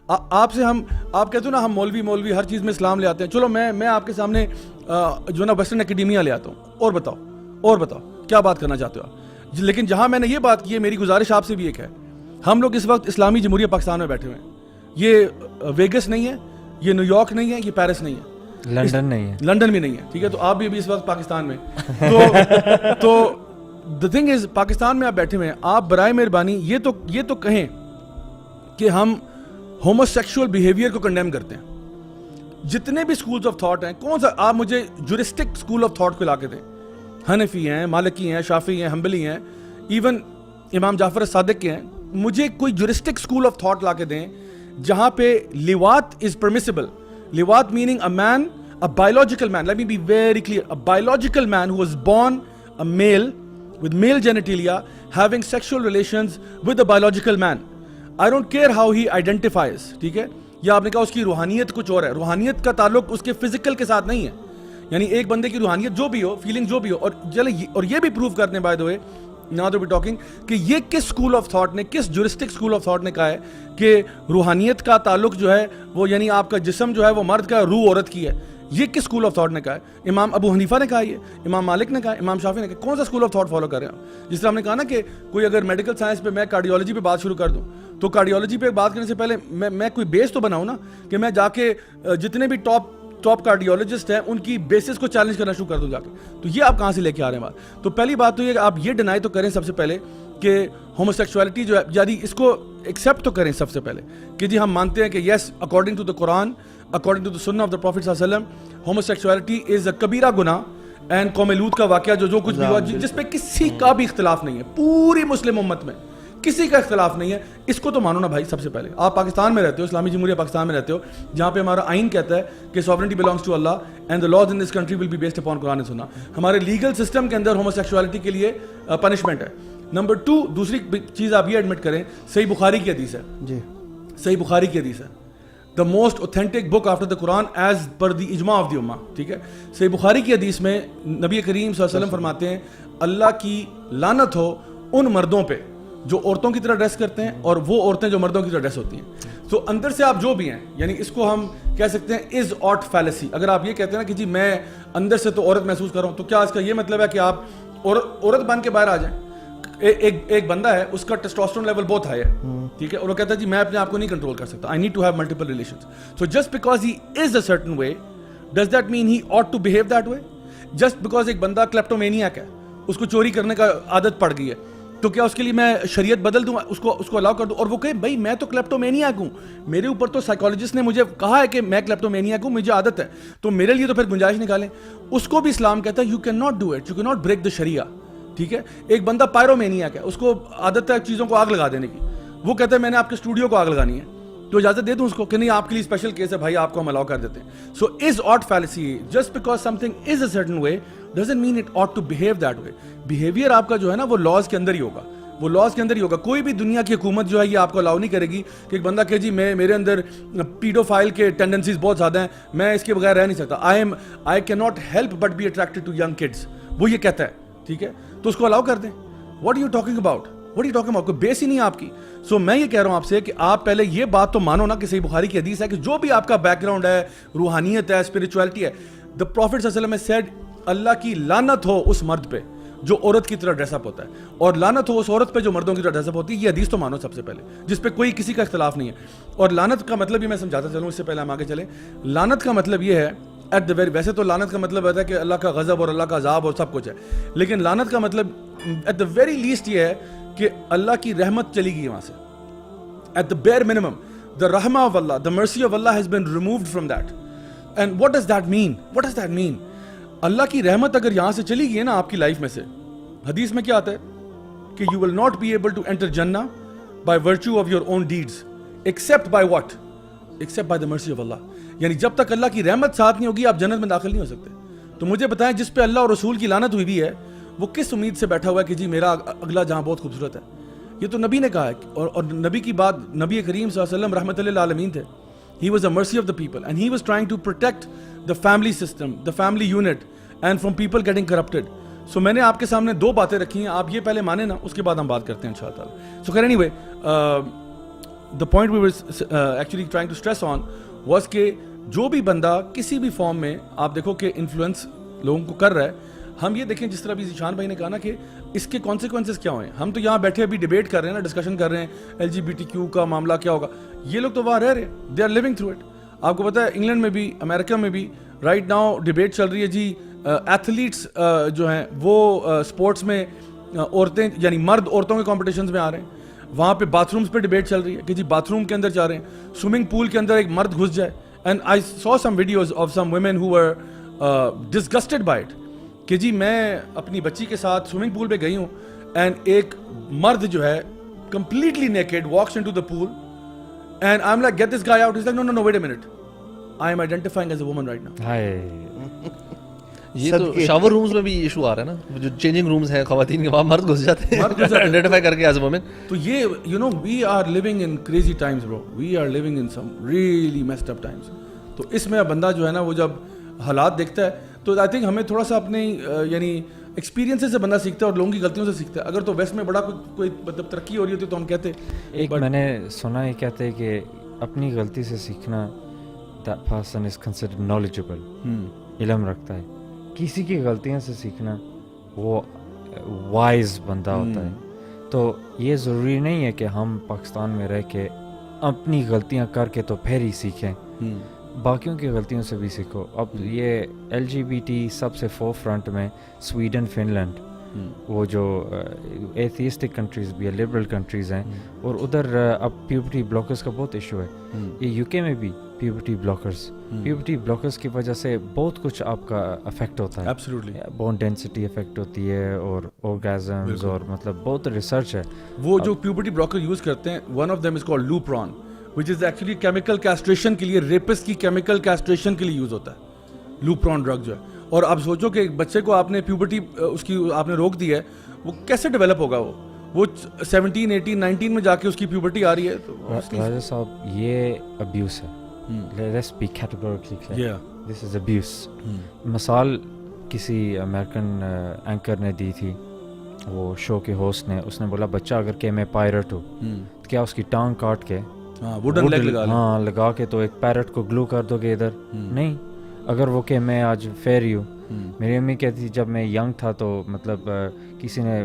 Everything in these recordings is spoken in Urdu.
آپ سے آپ کہتے ہو نا ہم مولوی ہر چیز میں اسلام لے آتے ہیں. چلو میں آپ کے سامنے جو نا ویسٹرن اکیڈیمیا لے آتا ہوں, اور بتاؤ کیا بات کرنا چاہتے ہو آپ. لیکن جہاں میں نے یہ بات کی ہے, میری گزارش آپ سے بھی ایک ہے, ہم لوگ اس وقت اسلامی جمہوریہ پاکستان میں بیٹھے ہوئے ہیں. یہ ویگس نہیں ہے, یہ نیو یارک نہیں ہے, یہ پیرس نہیں ہے, لنڈن نہیں ہے, لنڈن بھی نہیں ہے, ٹھیک ہے. تو آپ بھی ابھی اس وقت پاکستان میں تو the thing is پاکستان میں آپ بیٹھے ہوئے ہیں. آپ برائے مہربانی یہ تو کہیں کہ ہم ہومو سیکشول بیہیویئر کو کنڈیم کرتے ہیں. جتنے بھی اسکولز آف تھاٹ ہیں, کون سا آپ مجھے جورسٹک اسکول آف تھاٹ کو لا کے دیں. حنفی ہیں, مالکی ہیں, شافعی ہیں, حنبلی ہیں, ایون امام جعفر الصادق کے ہیں. مجھے کوئی جورسٹک اسکول آف تھاٹ لا کے دیں جہاں پہ لیوات از پرمیسیبل. لیوات meaning a man, a biological man, let me be very clear, a biological man who was born a male with male genitalia having sexual relations with a biological man. I don't care how he identifies, ٹھیک ہے. یا آپ نے کہا اس کی روحانیت کچھ اور ہے, روحانیت کا تعلق اس کے فزیکل کے ساتھ نہیں ہے. یعنی ایک بندے کی روحانیت جو بھی ہو, فیلنگ جو بھی ہو, اور یہ بھی پروف کرتے ہیں by the way now to be talking کہ یہ کس اسکول آف تھاٹ نے, کس جورسٹک اسکول آف تھاٹ نے کہا ہے کہ روحانیت کا تعلق جو ہے وہ یعنی آپ کا جسم جو ہے وہ مرد کا, روح عورت کی ہے. یہ کس اسکول آف تھاٹ نے کہا ہے؟ امام ابو حنیفہ نے کہا, یہ امام مالک نے کہا, امام شافعی نے کہا. کون سا اسکول آف تھاٹ فالو کر رہے ہیں؟ جس طرح ہم نے کہا نا کہ کوئی اگر میڈیکل سائنس پہ, میں کارڈیولوجی پہ بات شروع کر دوں تو کارڈیولوجی پہ بات کرنے سے پہلے میں کوئی بیس تو بناؤں نا, کہ میں جا کے جتنے بھی ٹاپ کارڈیولوجسٹ ہیں ان کی بیسس کو چیلنج کرنا شروع کر دوں جا کے. تو یہ آپ کہاں سے لے کے آ رہے ہیں بات؟ تو پہلی بات تو یہ کہ آپ یہ ڈینائی تو کریں سب سے پہلے کہ ہومو سیکشوالٹی جو ہے, یعنی اس کو ایکسیپٹ تو کریں سب سے پہلے کہ جی ہم مانتے ہیں کہ yes according to the Quran, according to the sunnah of the Prophet صلی اللہ علیہ وسلم, homosexuality is a کبیرہ گناہ. اینڈ قوم لوط کا واقعہ جو کچھ بھی ہوا, جس پہ کسی کا بھی اختلاف نہیں ہے, پوری مسلم امت میں کسی کا اختلاف نہیں ہے, اس کو تو مانو نا بھائی. سب سے پہلے آپ پاکستان میں رہتے ہو, اسلامی جمہوریہ پاکستان میں رہتے ہو, جہاں پہ ہمارا آئین کہتا ہے کہ sovereignty belongs to Allah and the laws in this country will be based upon Quran and Sunnah. ہمارے لیگل سسٹم کے اندر homosexuality کے لیے پنشمنٹ ہے. نمبر 2, دوسری چیز آپ یہ ایڈمٹ کریں, صحیح بخاری کی حدیث ہے, جی صحیح بخاری کی حدیث ہے, the most authentic book after the Quran as per the ijma of the ummah, ٹھیک ہے. صحیح بخاری کی حدیث میں نبی کریم صلی اللہ علیہ وسلم فرماتے ہیں اللہ کی لعنت ہو ان مردوں پہ جو عورتوں کی طرح ڈریس کرتے ہیں اور وہ عورتیں جو مردوں کی طرح ڈریس ہوتی ہیں. تو اندر سے آپ جو بھی ہیں, یعنی اس کو ہم کہہ سکتے ہیں از ought fallacy. اگر آپ یہ کہتے ہیں نا کہ جی میں اندر سے تو عورت محسوس کر رہا ہوں, تو کیا اس کا یہ مطلب ہے کہ آپ عورت بن کے باہر آ جائیں؟ ایک بندہ ہے, اس کا ٹیسٹوسٹرون لیول بہت ہائی ہے, ٹھیک ہے, اور وہ کہتا ہے جی میں اپنے آپ کو نہیں کنٹرول کر سکتا, I need to have multiple relations. So just because he is a certain way does that mean he ought to behave that way? Just because ایک بندہ کلیپٹومینیاک ہے, اس کو چوری کرنے کا عادت پڑ گئی ہے, تو کیا اس کے لیے میں شریعت بدل دوں, اس کو الاؤ کر دوں, اور وہ کہے بھائی میں تو کلیپٹومینیاک ہوں, میرے اوپر تو سائیکالوجسٹ نے مجھے کہا ہے کہ میں کلیپٹومینیاک ہوں, مجھے عادت ہے, تو میرے لیے تو پھر گنجائش نکالیں. اس کو بھی اسلام کہتا ہے you can not do it, you can not break the sharia, ٹھیک ہے. ایک بندہ پائرومینیاک ہے, اس کو عادت ہے چیزوں کو آگ لگا دینے کی, وہ کہتا ہے میں نے آپ کے اسٹوڈیو کو آگ لگانی ہے, تو اجازت دے دوں اس کو کہ نہیں آپ کے لیے اسپیشل کیس ہے بھائی, آپ کو ہم الاؤ کر دیتے ہیں. سو از ought fallacy, just because something is a certain way doesn't mean it ought to behave that way. Behaviour آپ کا جو ہے نا وہ لاز کے اندر ہی ہوگا, وہ لاز کے اندر ہی ہوگا. کوئی بھی دنیا کی حکومت جو ہے یہ آپ کو الاؤ نہیں کرے گی کہ ایک بندہ کہ جی میرے اندر پیڈوفائل کے ٹینڈنسیز بہت زیادہ ہیں, میں اس کے بغیر رہ نہیں سکتا, I cannot help but be attracted to young kids, وہ یہ کہتا ہے, ٹھیک ہے, تو اس کو الاؤ کر دیں. What are you talking about? کوئی بیس ہی نہیں ہے آپ کی. سو میں یہ کہہ رہا ہوں آپ سے کہ آپ پہلے یہ بات تو مانو نا کہ صحیح بخاری کی حدیث ہے کہ جو بھی آپ کا بیک گراؤنڈ ہے, روحانیت ہے, اسپرچویلٹی ہے, the Prophet صلی اللہ علیہ وسلم نے said اللہ کی لعنت ہو اس مرد پہ جو عورت کی طرح ڈریس اپ ہوتا ہے, اور لعنت ہو اس عورت پہ جو مردوں کی طرح ڈریس اپ ہوتی ہے. یہ حدیث تو مانو سب سے پہلے, جس پہ کوئی کسی کا اختلاف نہیں ہے. اور لعنت کا مطلب بھی میں سمجھاتا چلوں اس سے پہلے ہم آگے چلیں. لعنت کا مطلب یہ ہے ایٹ دا ویری, ویسے تو لعنت کا مطلب ہوتا ہے کہ اللہ کا غضب اور اللہ کا عذاب اور سب کچھ ہے, لیکن لعنت کا مطلب ایٹ دا ویری لیسٹ یہ ہے کہ اللہ کی رحمت چلی گئی وہاں سے. At the bare minimum the rahmah of Allah, the mercy of Allah has been removed from that. And what does that mean? What does that mean? اللہ کی رحمت اگر یہاں سے چلی گئی ہے نا آپ کی لائف میں سے, حدیث میں کیا آتا ہے کہ you will not be able to enter Jannah by virtue of your own deeds except by what? Except by the mercy of Allah. یعنی جب تک اللہ کی رحمت ساتھ نہیں ہوگی آپ جنت میں داخل نہیں ہو سکتے. تو مجھے بتائیں جس پہ اللہ اور رسول کی لعنت ہوئی بھی ہے وہ کس امید سے بیٹھا ہوا ہے کہ جی میرا اگلا جہاں بہت خوبصورت ہے. یہ تو نبی نے کہا ہے, اور نبی کی بات, نبی کریم صلی اللہ علیہ وسلم رحمت للعالمین تھے. He was a mercy of the people and he was trying to protect the family system, the family unit and from people getting corrupted. So میں نے آپ کے سامنے دو باتیں رکھی ہیں, آپ یہ پہلے مانیں نا, اس کے بعد ہم بات کرتے ہیں انشاءاللہ. So anyway, the point we were actually trying to stress on was کہ جو بھی بندہ کسی بھی فارم میں آپ دیکھو کہ انفلوئنس لوگوں کو کر رہا ہے, ہم یہ دیکھیں جس طرح بھی ذیشان بھائی نے کہا نا کہ اس کے کانسیکوینسز کیا ہوئے. ہم تو یہاں بیٹھے ابھی ڈیبیٹ کر رہے ہیں نا, ڈسکشن کر رہے ہیں LGBTQ کا معاملہ کیا ہوگا. یہ لوگ تو وہاں رہ رہے ہیں, they are living through it. آپ کو پتہ ہے انگلینڈ میں بھی, امریکہ میں بھی رائٹ ناؤ ڈیبیٹ چل رہی ہے جی, ایتھلیٹس جو ہیں وہ اسپورٹس میں عورتیں یعنی مرد عورتوں کے کمپٹیشنز میں آ رہے ہیں. وہاں پہ باتھ رومس پہ ڈیبیٹ چل رہی ہے کہ جی باتھ روم کے اندر جا رہے ہیں, سوئمنگ پول کے اندر ایک مرد گھس جائے. And I saw some videos of some women who were disgusted by it کہ جی میں اپنی بچی کے ساتھ سوئمنگ پول پہ گئی ہوں اینڈ ایک مرد جو ہے completely naked walks into the pool and I'm like, get this guy out. He's like, no, wait a minute, I am identifying as a woman right now. یہ تو شاور رومز میں بھی ایشو آ رہا ہے نا, جو چینجنگ رومز ہیں خواتین کے, وہاں مرد گھس جاتے ہیں آئیڈینٹیفائی کر کے ایز اے وومن. تو یہ you know we are living in crazy times bro, we are living in some really messed up times. تو اس میں بندہ جو ہے نا وہ جب حالات دیکھتا ہے تو آئی تھنک ہمیں تھوڑا سا اپنے یعنی ایکسپیرینس سے بندہ سیکھتا ہے اور لوگوں کی غلطیوں سے سیکھتا ہے. اگر تو ویسٹ میں بڑا کوئی مطلب ترقی ہو رہی ہوتی تو ہم کہتے ایک میں نے سنا ہے کہتے ہیں کہ اپنی غلطی سے سیکھنا, that person is considered knowledgeable, علم رکھتا ہے. کسی کی غلطیوں سے سیکھنا وہ وائز بندہ ہوتا ہے. تو یہ ضروری نہیں ہے کہ ہم پاکستان میں رہ کے اپنی غلطیاں کر کے تو پھر ہی سیکھیں, باقیوں کی غلطیوں سے بھی سیکھو. اب یہ LGBT سب سے فور فرنٹ میں سویڈن, فن لینڈ, وہ جو ایتھیسٹک کنٹریز بھی ہے, لبرل کنٹریز ہیں, اور ادھر اب پیوبرٹی بلاکرز کا بہت ایشو ہے. یہ UK میں بھی پیوبرٹی بلاکرز کی وجہ سے بہت کچھ آپ کا افیکٹ ہوتا ہے. ایبسلیوٹلی بون ڈینسٹی افیکٹ ہوتی ہے اور اورگازمز, اور مطلب بہت ریسرچ ہے. وہ جو پیوبرٹی بلاکر یوز کرتے ہیں, one of them is called Lupron, which is actually chemical castration کے لیے, ریپسٹ کی کیمیکل کیسٹریشن کے لیے یوز ہوتا ہے لوپران ڈرگ جو ہے. اور آپ سوچو کہ ایک بچے کو آپ نے پیوبرٹی اس کی آپ نے روک دی ہے, وہ کیسے ڈیولپ ہوگا, وہ 17, 18, 19 میں جا کے اس کی پیوبرٹی آ رہی ہے. راجہ صاحب یہ ابیوس ہے. Let's be categorically clear. This is abuse. مثال کسی امریکن اینکر نے دی تھی, وہ شو کے ہوسٹ نے, اس نے بولا بچہ اگر کہ میں پائرٹ ہوں کیا اس کی ٹانگ کاٹ کے لگا کے تو ایک پیرٹ کو گلو کر دو گے ادھر؟ نہیں. اگر وہ کہ میں آج فیری ہوں, میری امی کہتی تھی جب میں ینگ تھا تو مطلب کسی نے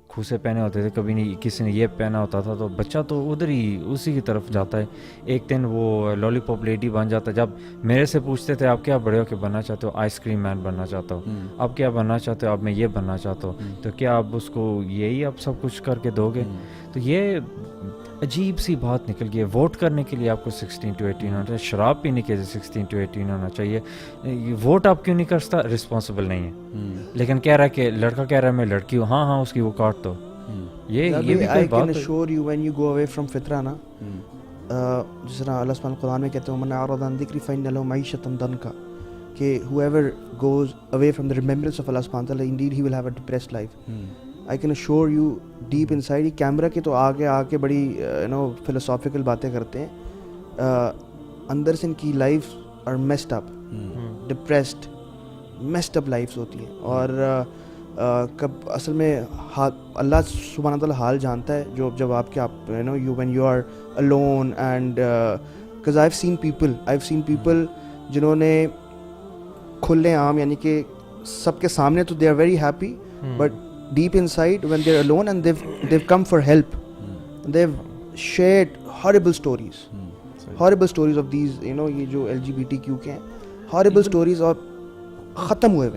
کھوسے پہنے ہوتے تھے, کبھی نہیں کسی نے یہ پہنا ہوتا تھا, تو بچہ تو ادھر ہی اسی کی طرف جاتا ہے. ایک دن وہ لالی پاپ لیڈی بن جاتا ہے. جب میرے سے پوچھتے تھے آپ کیا بڑے ہو کے بننا چاہتے ہو, آئس کریم مین بننا چاہتا ہوں. آپ کیا بننا چاہتے ہو, اب میں یہ بننا چاہتا ہوں. تو کیا آپ اس کو یہی آپ سب کچھ کر کے دو گے؟ تو یہ عجیب سی بات نکل گئی ہے. ووٹ کرنے کے لیے آپ کو 16 to 18 ہونا چاہیے, شراب پینے کے لیے 16 to 18 ہونا چاہیے. ووٹ آپ کیوں نہیں کرتا؟ رسپانسبل نہیں ہے. لیکن کہہ رہا ہے کہ لڑکا کہہ رہا ہے میں لڑکی ہوں, ہاں اس کی وہ کاٹ دو. یہ بھی کوئی بات ہے. assure you when you go away from fitra نا, جس طرح اللہ سبحانہ قرآن میں کہتے ہیں من اعرض عن ذکری فإن له معیشة ضنکا, کہ whoever goes away from the remembrance of Allah subhanahu wa ta'ala indeed he will have a depressed life. I can assure you deep inside, یہ کیمرہ کے تو آگے بڑی philosophical باتیں کرتے ہیں, اندر سے ان کی lives are messed up, depressed, messed up lives ہوتی ہیں. اور کب اصل میں اللہ سبحانہ تعالیٰ حال جانتا ہے جب آپ کے when you are alone, and because I've seen people جنہوں نے کھلے عام یعنی کہ سب کے سامنے تو they are very happy, but deep inside when they're alone and they've come for help, they've shared horrible stories of these یہ جو LGBTQ کے ہیں, horrible stories, اور ختم ہوئے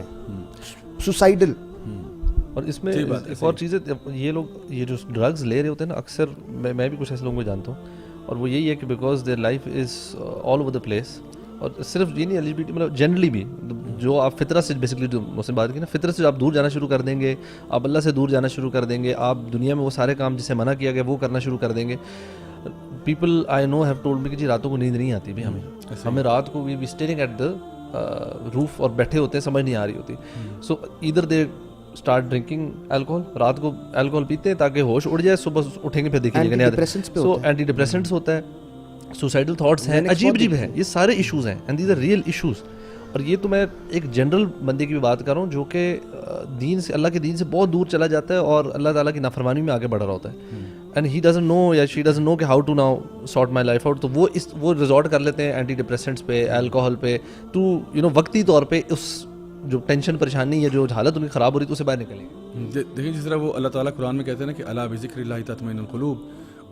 suicidal. اور اس میں ایک اور چیز ہے, یہ لوگ یہ جو ڈرگز لے رہے ہوتے ہیں نا, اکثر میں بھی کچھ ایسے لوگوں کو جانتا ہوں, اور وہ یہی ہے کہ because their life is all over the place. اور صرف یہ نہیں LGBT, مطلب جنرلی بھی جو آپ فطرت سے بیسکلی جو اس نے بات کی نا, فطرت سے آپ دور جانا شروع کر دیں گے, آپ اللہ سے دور جانا شروع کر دیں گے, آپ دنیا میں وہ سارے کام جسے منع کیا گیا وہ کرنا شروع کر دیں گے. People I know have told me کہ جی راتوں کو نیند نہیں آتی بھی ہمیں رات کو وی اسٹیئرنگ ایٹ دا روف اور بیٹھے ہوتے ہیں, سمجھ نہیں آ رہی ہوتی. سو ادھر دے اسٹارٹ ڈرنکنگ الکوہول, رات کو الکوہول پیتے ہیں تاکہ ہوش اڑ جائے, صبح اٹھیں گے پھر دیکھیں گے. سو اینٹی ڈپریسنٹس ہوتا ہے, سوسائڈل تھاٹس ہیں, عجیب ہیں, یہ سارے ایشوز ہیں, and these are real issues. اور یہ تو میں ایک جنرل بندے کی بھی بات کر رہا ہوں جو کہ دین سے, اللہ کے دین سے بہت دور چلا جاتا ہے اور اللہ تعالیٰ کی نافرمانی میں آگے بڑھ رہا ہوتا ہے. اینڈ ہی ڈزنٹ نو یا شی ڈزنٹ نو کہ how to now sort my life out, تو وہ ریزورٹ کر لیتے ہیں اینٹی ڈپریسنٹس پہ, الکوہل پہ, ٹو یو نو وقتی طور پہ اس جو ٹینشن پریشانی یا جو حالت ان کی خراب ہو رہی ہے تو اسے باہر نکلیں گے. دیکھیں جس طرح وہ اللہ تعالیٰ قرآن میں کہتے ہیں نا کہ الا بذکر اللہ تطمئن القلوب,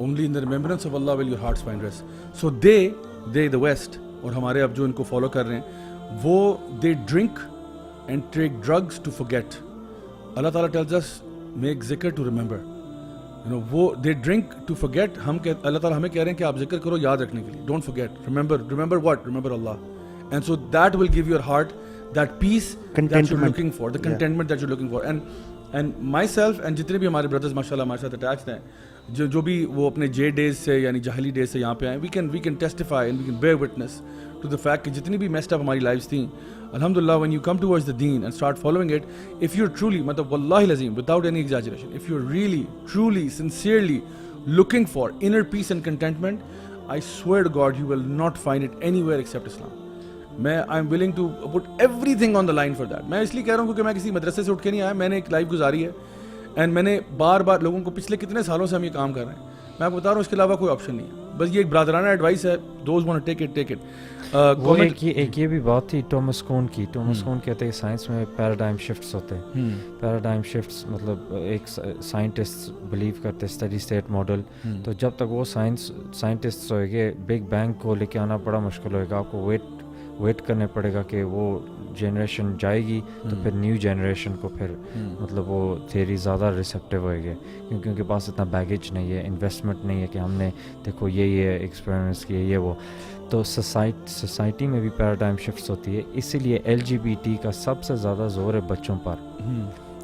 only in the remembrance of Allah will your hearts find rest. So they the West, اور ہمارے اب جو ان کو فالو کر رہے ہیں وہ they drink and take drugs to forget. اللہ تعالیٰ tells us make ذکر to remember. You know, وہ they drink to forget. اللہ تعالیٰ ہمیں کہہ رہے ہیں کہ آپ ذکر کرو یاد رکھنے کے لیے. Don't forget. Remember what? Remember Allah. And so that will give your heart that peace that you're looking for, the contentment that you're looking for. And myself and جتنے بھی ہمارے brothers ماشاء اللہ ہمارے ساتھ attached ہیں, جو بھی وہ اپنے جے ڈیز سے یعنی جاہلی ڈیز سے یہاں پہ آئے, we can testify and we can bear witness to the fact کہ جتنی بھی messed up ہماری lives تھیں, alhamdulillah when you come towards the deen and start following it, if you're truly, مطلب واللہ العظیم without any exaggeration, if you're really truly sincerely looking for inner peace and contentment, I swear to God you will not find it anywhere except Islam. I'm willing to put everything on the line for that. میں اس لیے کہہ رہا ہوں کیونکہ میں کسی مدرسے سے اٹھ کے نہیں آیا, میں نے ایک لائف گزاری ہے اینڈ میں نے بار بار لوگوں کو پچھلے کتنے سالوں سے ہم یہ کام کر رہے ہیں, میں آپ کو بتا رہا ہوں اس کے علاوہ کوئی آپشن نہیں ہے, بس یہ ایک برادرانہ ایڈوائس ہے. Those want to take it take it. ایک یہ بھی بات تھی ٹامس کون کی. ٹامس کون کہتے ہیں سائنس میں پیراڈائم شفٹس ہوتے ہیں. پیراڈائم شفٹس مطلب ایک سائنٹسٹ بلیو کرتے اسٹڈی اسٹیٹ ماڈل, تو جب تک وہ سائنٹسٹ ہوئے گے بگ بینگ کو لے کے آنا بڑا مشکل ہوئے گا. آپ کو ویٹ کرنے پڑے گا کہ وہ جنریشن جائے گی تو پھر نیو جنریشن کو پھر مطلب وہ تھیری زیادہ ریسیپٹیو ہوئے گے, کیونکہ ان کے پاس اتنا بیگیج نہیں ہے, انویسٹمنٹ نہیں ہے کہ ہم نے دیکھو یہ ایکسپیریمنٹس کیے یہ وہ. تو سوسائٹی میں بھی پیراڈائم شفٹس ہوتی ہے, اسی لیے LGBT کا سب سے زیادہ زور ہے بچوں پر,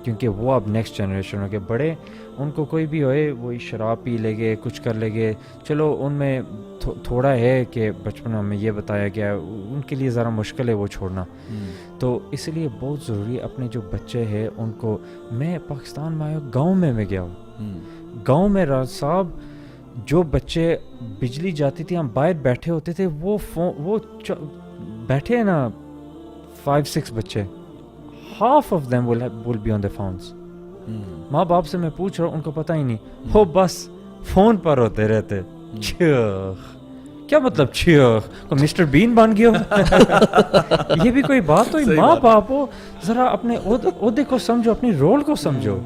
کیونکہ وہ اب نیکسٹ جنریشن ہو گئے. بڑے ان کو کوئی بھی ہوئے وہی شراب پی لے گے, کچھ کر لے گے, چلو ان میں تھوڑا ہے کہ بچپن میں ہمیں یہ بتایا گیا, ان کے لیے ذرا مشکل ہے وہ چھوڑنا. تو اس لیے بہت ضروری ہے اپنے جو بچے ہیں ان کو. میں پاکستان میں آیا گاؤں میں گیا ہوں, گاؤں میں راز صاحب جو بچے بجلی جاتی تھی ہم باہر بیٹھے ہوتے تھے, وہ بیٹھے ہیں نا 5-6 بچے, half of them will be on their phones. ماں باپ سے میں پوچھ رہا ہوں ان کو پتہ ہی نہیں, وہ بس فون پر ہوتے رہتے. کیا مطلب کو مسٹر بین بن گیا ہو؟ یہ بھی کوئی بات ہوئی؟ ماں باپ ہو ذرا اپنے عہدے کو سمجھو, اپنی رول کو سمجھو.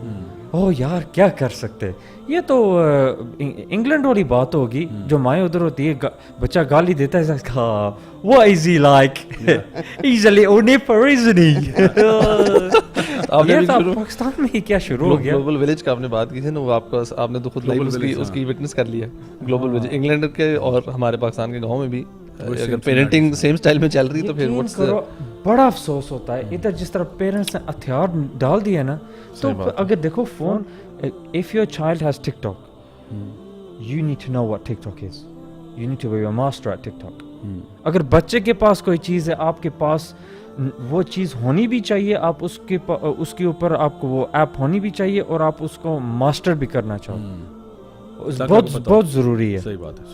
او یار کیا کر سکتے, یہ تو انگلینڈ والی بات ہوگی جو مائیں ادھر ہوتی ہے, بچہ گالی دیتا ہے Why is he like easily only for reasoning. Pakistan میں ہی کیا شروع ہو گیا. گلوبل ولیج کا آپ نے بات کی تھی نا, وہ آپ نے تو خود اس کی وٹنس کر لیا. گلوبل ولیج انگلینڈ کے اور ہمارے پاکستان کے گاؤں میں بھی اگر پیرنٹنگ سیم سٹائل میں چل رہی تو پھر بڑا افسوس ہوتا ہے. ادھر جس طرح پیرنٹس نے ہتھیار ڈال دیا نا, تو اگر دیکھو phone, if your child has TikTok, you need to know what TikTok is. You need to be a master at TikTok. اگر بچے کے پاس کوئی چیز ہے, آپ کے پاس وہ چیز ہونی بھی چاہیے, آپ اس کے اوپر آپ کو وہ ایپ ہونی بھی چاہیے, اور آپ اس کو ماسٹر بھی کرنا چاہو, بہت ضروری ہے. صحیح بات ہے.